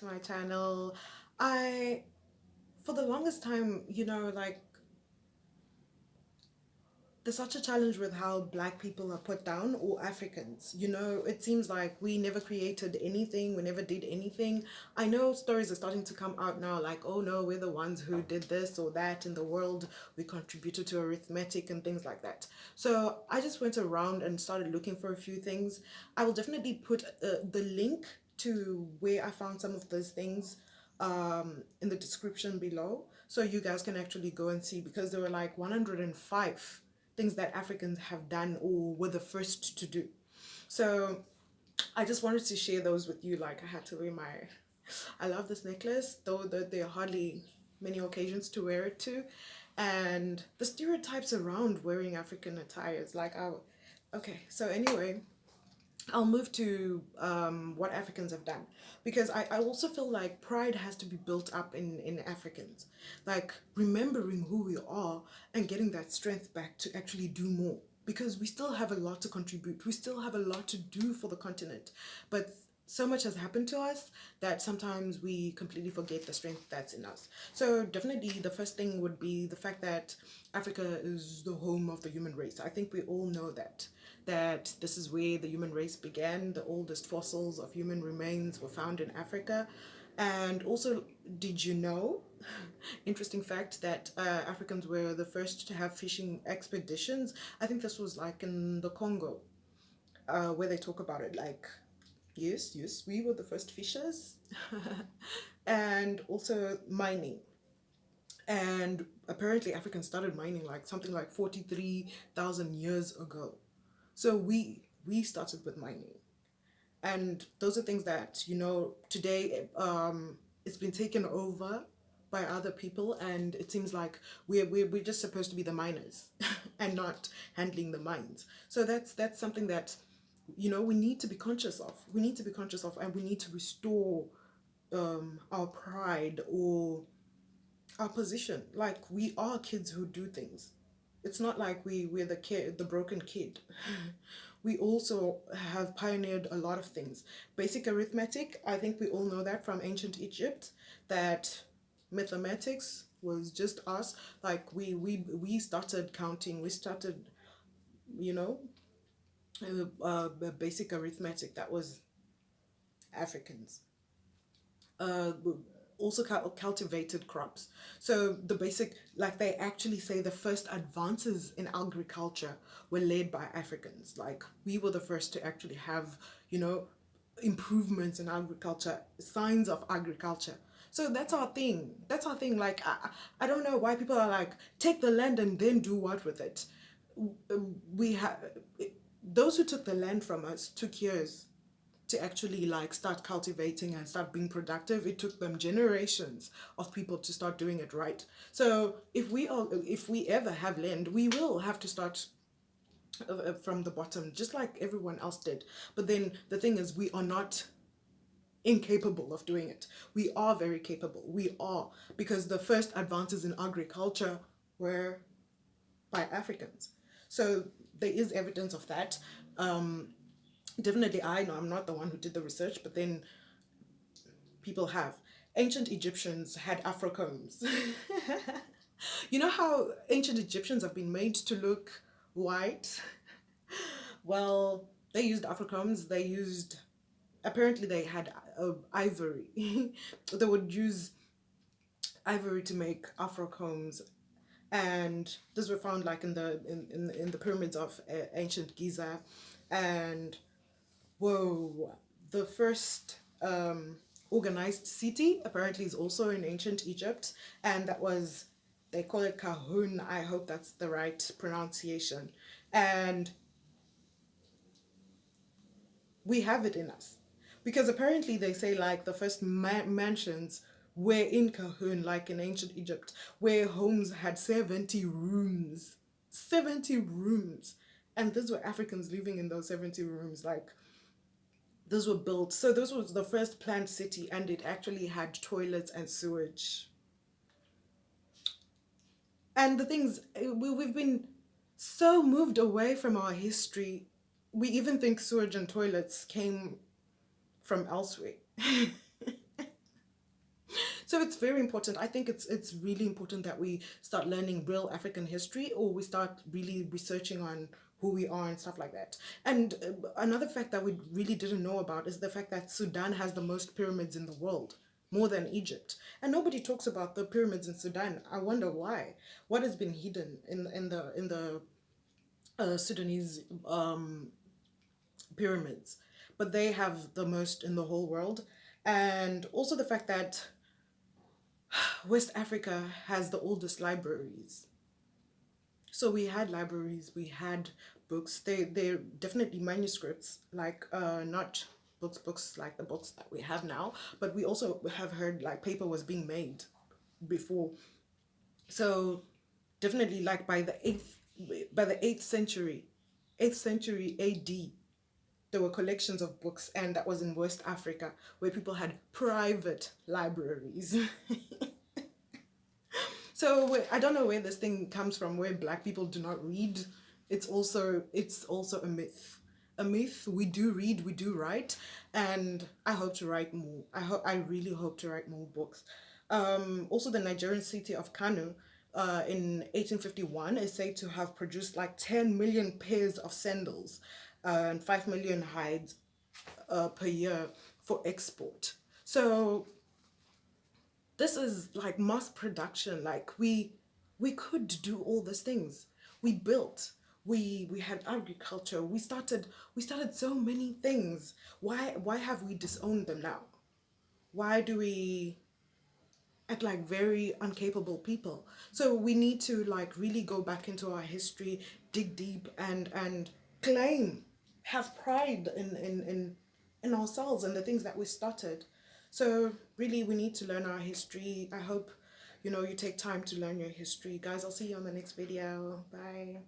to my channel. I, for the longest time, like, there's such a challenge with how black people are put down, or Africans. It seems like we never created anything, we never did anything. I know stories are starting to come out now, like, oh no, we're the ones who did this or that in the world, we contributed to arithmetic and things like that. So I just went around and started looking for a few things. I will definitely put the link to where I found some of those things in the description below, so you guys can actually go and see, because there were like 105 things that Africans have done or were the first to do. So I just wanted to share those with you. Like, I had to wear my, I love this necklace, though there are hardly many occasions to wear it to. And the stereotypes around wearing African attire is like, okay, so anyway, I'll move to what Africans have done, because I also feel like pride has to be built up in Africans, like remembering who we are and getting that strength back to actually do more, because we still have a lot to contribute, we still have a lot to do for the continent, but so much has happened to us that sometimes we completely forget the strength that's in us. So definitely the first thing would be the fact that Africa is the home of the human race. I think we all know that this is where the human race began. The oldest fossils of human remains were found in Africa. And also, did you know, interesting fact, that Africans were the first to have fishing expeditions? I think this was like in the Congo, where they talk about it, like, yes, yes, we were the first fishers. And also mining. And apparently Africans started mining like something like 43,000 years ago. So we started with mining. And those are things that, today it's been taken over by other people, and it seems like we're just supposed to be the miners and not handling the mines. So that's something that, we need to be conscious of. We need to be conscious of, and we need to restore our pride or our position. Like, we are kids who do things. It's not like we're the broken kid. We also have pioneered a lot of things. Basic arithmetic, I think we all know that from ancient Egypt, that mathematics was just us. Like, we started counting, we started, you know, basic arithmetic. That was Africans. uh, Also cultivated crops. So the basic, like, they actually say the first advances in agriculture were led by Africans. Like, we were the first to actually have, improvements in agriculture, signs of agriculture. So that's our thing. That's our thing. Like, I don't know why people are like, take the land and then do what with it. We have Those who took the land from us took years to actually like start cultivating and start being productive. It took them generations of people to start doing it right. So if we ever have land, we will have to start from the bottom, just like everyone else did. But then the thing is, we are not incapable of doing it. We are very capable. We are, because the first advances in agriculture were by Africans. So there is evidence of that. Definitely, I know I'm not the one who did the research, but then people have. Ancient Egyptians had afrocombs. You know how ancient Egyptians have been made to look white? Well, they used afrocombs. They used, apparently they had ivory. They would use ivory to make afrocombs, and these were found like in the pyramids of ancient Giza. And whoa, the first organized city apparently is also in ancient Egypt, and that was, they call it Kahun. I hope that's the right pronunciation. And we have it in us, because apparently they say like the first mansions were in Kahun, like in ancient Egypt, where homes had 70 rooms. 70 rooms. And these were Africans living in those 70 rooms. Like, those were built. So this was the first planned city, and it actually had toilets and sewage. And the things, we've been so moved away from our history. We even think sewage and toilets came from elsewhere. So it's very important. I think it's really important that we start learning real African history, or we start really researching on who we are and stuff like that. And another fact that we really didn't know about is the fact that Sudan has the most pyramids in the world, more than Egypt. And nobody talks about the pyramids in Sudan. I wonder why. What has been hidden in the Sudanese pyramids? But they have the most in the whole world. And also the fact that West Africa has the oldest libraries. So we had libraries, we had books. They're definitely manuscripts, like not books like the books that we have now, but we also have heard like paper was being made before. So definitely like by the eighth century, 8th century AD, there were collections of books, and that was in West Africa where people had private libraries. So I don't know where this thing comes from, where black people do not read. It's also a myth. A myth. We do read, we do write, and I hope to write more. I really hope to write more books. Also, the Nigerian city of Kano, in 1851, is said to have produced like 10 million pairs of sandals, and 5 million hides per year for export. So this is like mass production. Like we could do all these things. We built, we had agriculture, we started so many things. Why have we disowned them now? Why do we act like very incapable people? So we need to like really go back into our history, dig deep, and claim, have pride in ourselves and the things that we started. So really we need to learn our history. I hope you take time to learn your history. Guys, I'll see you on the next video. Bye.